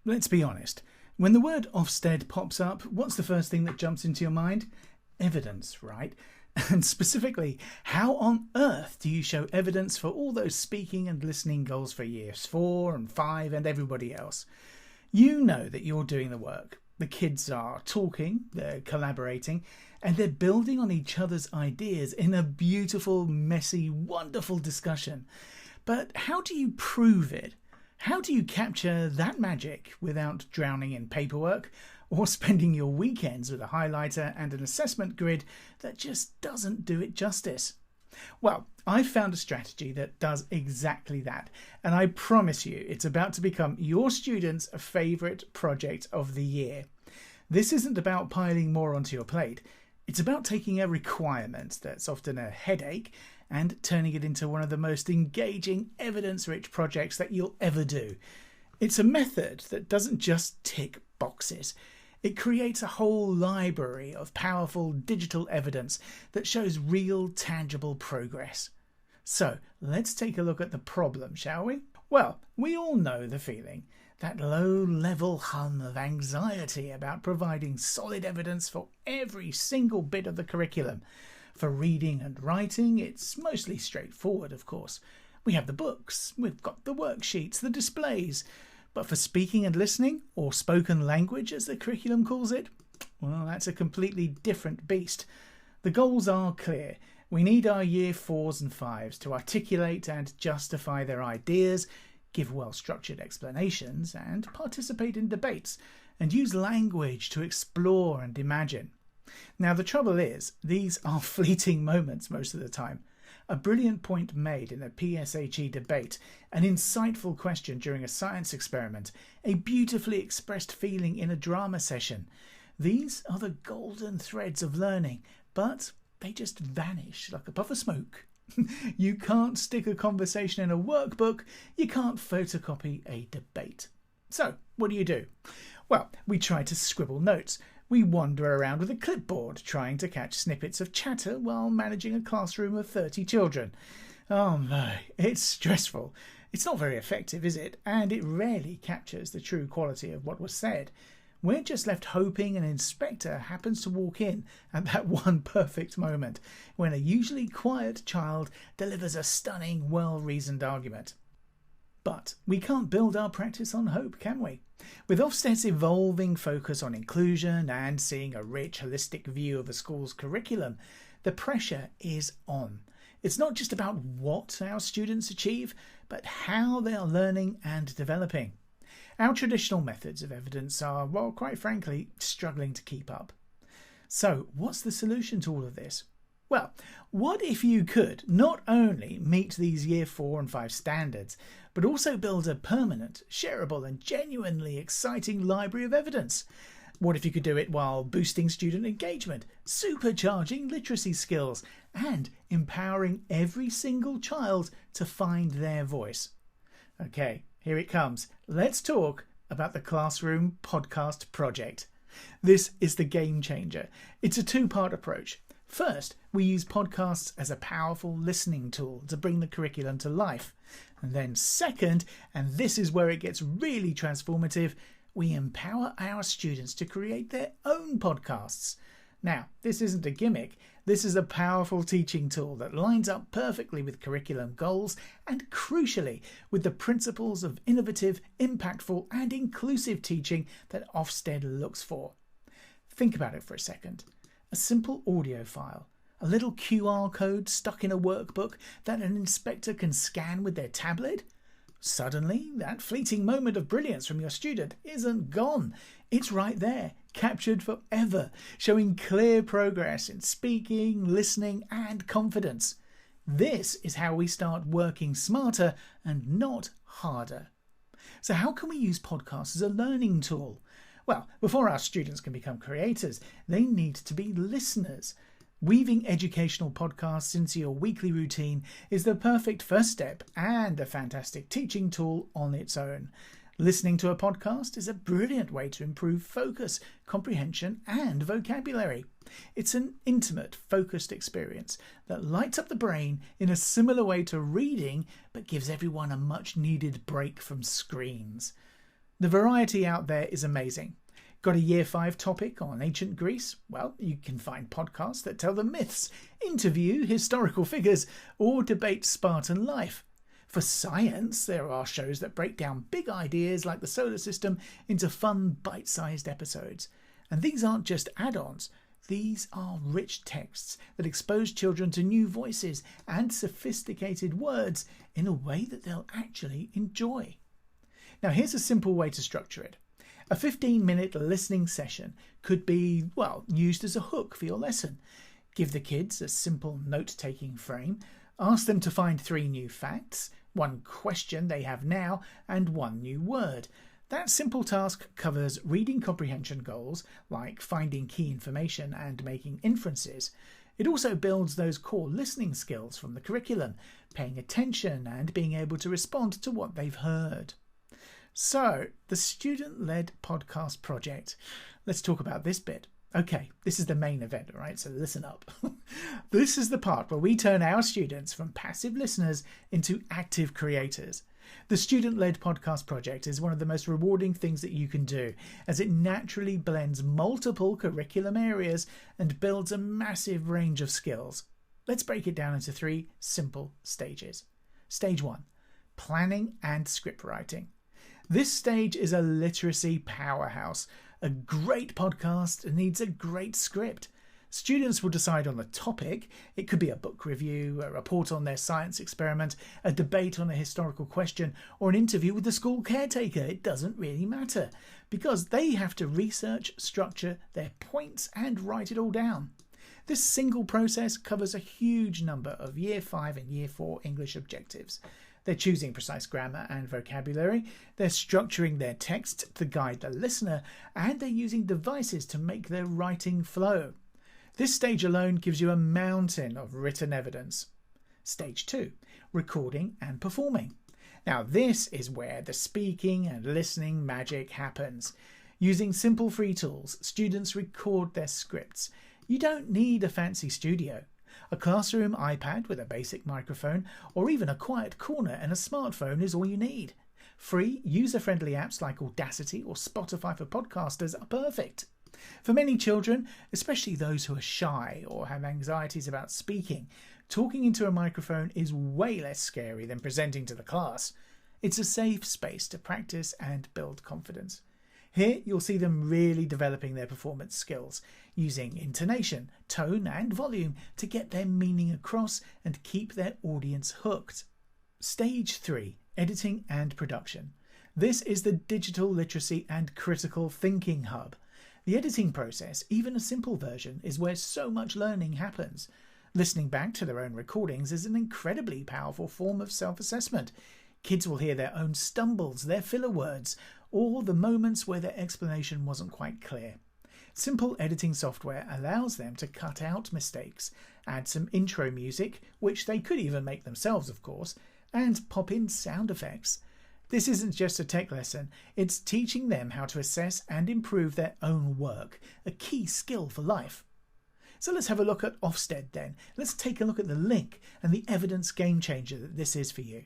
let's be honest. When the word Ofsted pops up, what's the first thing that jumps into your mind? Evidence, right? And specifically, how on earth do you show evidence for all those speaking and listening goals for years 4 and 5 and everybody else? You know that you're doing the work. The kids are talking, they're collaborating, and they're building on each other's ideas in a beautiful, messy, wonderful discussion. But how do you prove it? How do you capture that magic without drowning in paperwork or spending your weekends with a highlighter and an assessment grid that just doesn't do it justice? Well, I've found a strategy that does exactly that, and I promise you it's about to become your students' favourite project of the year. This isn't about piling more onto your plate. It's about taking a requirement that's often a headache and turning it into one of the most engaging, evidence-rich projects that you'll ever do. It's a method that doesn't just tick boxes. It creates a whole library of powerful digital evidence that shows real, tangible progress. So, let's take a look at the problem, shall we? Well, we all know the feeling. That low-level hum of anxiety about providing solid evidence for every single bit of the curriculum. For reading and writing, it's mostly straightforward, of course. We have the books, we've got the worksheets, the displays. But for speaking and listening, or spoken language as the curriculum calls it, well, that's a completely different beast. The goals are clear. We need our year 4s and 5s to articulate and justify their ideas, give well-structured explanations, and participate in debates, and use language to explore and imagine. Now, the trouble is, these are fleeting moments most of the time. A brilliant point made in a PSHE debate, an insightful question during a science experiment, a beautifully expressed feeling in a drama session. These are the golden threads of learning, but they just vanish like a puff of smoke. You can't stick a conversation in a workbook, you can't photocopy a debate. So, what do? Well, we try to scribble notes. We wander around with a clipboard trying to catch snippets of chatter while managing a classroom of 30 children. Oh no, it's stressful. It's not very effective, is it? And it rarely captures the true quality of what was said. We're just left hoping an inspector happens to walk in at that one perfect moment when a usually quiet child delivers a stunning, well-reasoned argument. But we can't build our practice on hope, can we? With Ofsted's evolving focus on inclusion and seeing a rich, holistic view of a school's curriculum, the pressure is on. It's not just about what our students achieve, but how they are learning and developing. Our traditional methods of evidence are, well, quite frankly, struggling to keep up. So, what's the solution to all of this? Well, what if you could not only meet these Year 4 and 5 standards, but also build a permanent, shareable and genuinely exciting library of evidence? What if you could do it while boosting student engagement, supercharging literacy skills, and empowering every single child to find their voice? Okay, here it comes. Let's talk about the Classroom Podcast Project. This is the game changer. It's a two-part approach. First, we use podcasts as a powerful listening tool to bring the curriculum to life. And then second, and this is where it gets really transformative, we empower our students to create their own podcasts. Now, this isn't a gimmick. This is a powerful teaching tool that lines up perfectly with curriculum goals and, crucially, with the principles of innovative, impactful and inclusive teaching that Ofsted looks for. Think about it for a second. A simple audio file, a little QR code stuck in a workbook that an inspector can scan with their tablet? Suddenly, that fleeting moment of brilliance from your student isn't gone. It's right there, captured forever, showing clear progress in speaking, listening, and confidence. This is how we start working smarter and not harder. So how can we use podcasts as a learning tool? Well, before our students can become creators, they need to be listeners. Weaving educational podcasts into your weekly routine is the perfect first step and a fantastic teaching tool on its own. Listening to a podcast is a brilliant way to improve focus, comprehension, and vocabulary. It's an intimate, focused experience that lights up the brain in a similar way to reading, but gives everyone a much-needed break from screens. The variety out there is amazing. Got a Year 5 topic on ancient Greece? Well, you can find podcasts that tell the myths, interview historical figures, or debate Spartan life. For science, there are shows that break down big ideas like the solar system into fun, bite-sized episodes. And these aren't just add-ons. These are rich texts that expose children to new voices and sophisticated words in a way that they'll actually enjoy. Now, here's a simple way to structure it. A 15-minute listening session could be, used as a hook for your lesson. Give the kids a simple note-taking frame. Ask them to find 3 new facts, 1 question they have now, and 1 new word. That simple task covers reading comprehension goals, like finding key information and making inferences. It also builds those core listening skills from the curriculum, paying attention and being able to respond to what they've heard. So, the student-led podcast project. Let's talk about this bit. Okay, this is the main event, all right? So listen up. This is the part where we turn our students from passive listeners into active creators. The student-led podcast project is one of the most rewarding things that you can do, as it naturally blends multiple curriculum areas and builds a massive range of skills. Let's break it down into 3 simple stages. Stage 1, planning and script writing. This stage is a literacy powerhouse. A great podcast needs a great script. Students will decide on the topic. It could be a book review, a report on their science experiment, a debate on a historical question, or an interview with the school caretaker. It doesn't really matter, because they have to research, structure their points, and write it all down. This single process covers a huge number of Year 5 and Year 4 English objectives. They're choosing precise grammar and vocabulary, they're structuring their text to guide the listener, and they're using devices to make their writing flow. This stage alone gives you a mountain of written evidence. Stage 2, recording and performing. Now this is where the speaking and listening magic happens. Using simple free tools, students record their scripts. You don't need a fancy studio. A classroom iPad with a basic microphone, or even a quiet corner and a smartphone is all you need. Free, user-friendly apps like Audacity or Spotify for podcasters are perfect. For many children, especially those who are shy or have anxieties about speaking, talking into a microphone is way less scary than presenting to the class. It's a safe space to practice and build confidence. Here you'll see them really developing their performance skills, using intonation, tone and volume to get their meaning across and keep their audience hooked. Stage 3, editing and production. This is the digital literacy and critical thinking hub. The editing process, even a simple version, is where so much learning happens. Listening back to their own recordings is an incredibly powerful form of self-assessment. Kids will hear their own stumbles, their filler words, or the moments where their explanation wasn't quite clear. Simple editing software allows them to cut out mistakes, add some intro music, which they could even make themselves of course, and pop in sound effects. This isn't just a tech lesson, it's teaching them how to assess and improve their own work, a key skill for life. So let's have a look at Ofsted then. Let's take a look at the link and the evidence game changer that this is for you.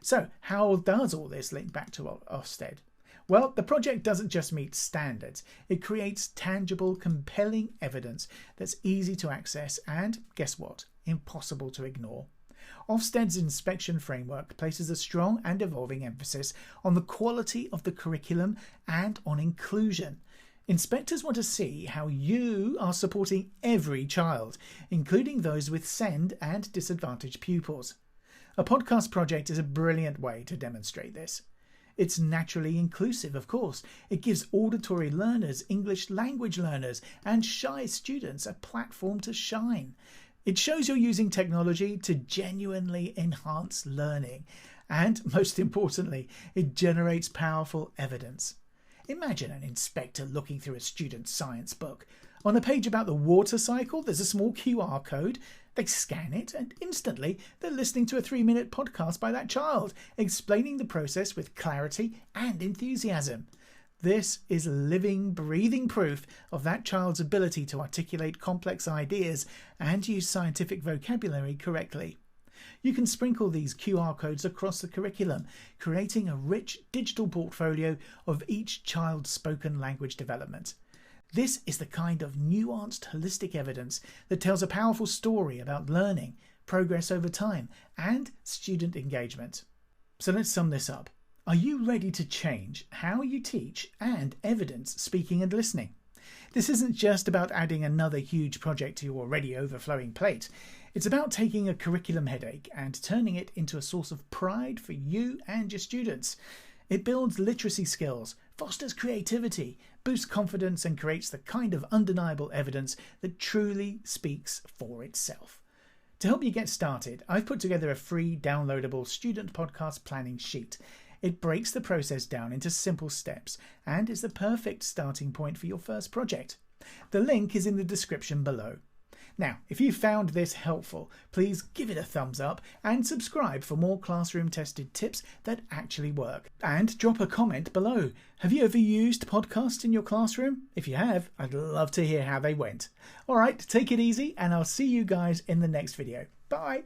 So how does all this link back to Ofsted? Well, the project doesn't just meet standards, it creates tangible, compelling evidence that's easy to access and, guess what, impossible to ignore. Ofsted's inspection framework places a strong and evolving emphasis on the quality of the curriculum and on inclusion. Inspectors want to see how you are supporting every child, including those with SEND and disadvantaged pupils. A podcast project is a brilliant way to demonstrate this. It's naturally inclusive, of course. It gives auditory learners, English language learners, and shy students a platform to shine. It shows you're using technology to genuinely enhance learning. And, most importantly, it generates powerful evidence. Imagine an inspector looking through a student's science book. On a page about the water cycle, there's a small QR code. They scan it and instantly they're listening to a 3-minute podcast by that child, explaining the process with clarity and enthusiasm. This is living, breathing proof of that child's ability to articulate complex ideas and use scientific vocabulary correctly. You can sprinkle these QR codes across the curriculum, creating a rich digital portfolio of each child's spoken language development. This is the kind of nuanced, holistic evidence that tells a powerful story about learning, progress over time, and student engagement. So let's sum this up. Are you ready to change how you teach and evidence speaking and listening? This isn't just about adding another huge project to your already overflowing plate. It's about taking a curriculum headache and turning it into a source of pride for you and your students. It builds literacy skills, fosters creativity, boosts confidence, and creates the kind of undeniable evidence that truly speaks for itself. To help you get started, I've put together a free downloadable student podcast planning sheet. It breaks the process down into simple steps and is the perfect starting point for your first project. The link is in the description below. Now, if you found this helpful, please give it a thumbs up and subscribe for more classroom tested tips that actually work. And drop a comment below. Have you ever used podcasts in your classroom? If you have, I'd love to hear how they went. All right, take it easy and I'll see you guys in the next video. Bye.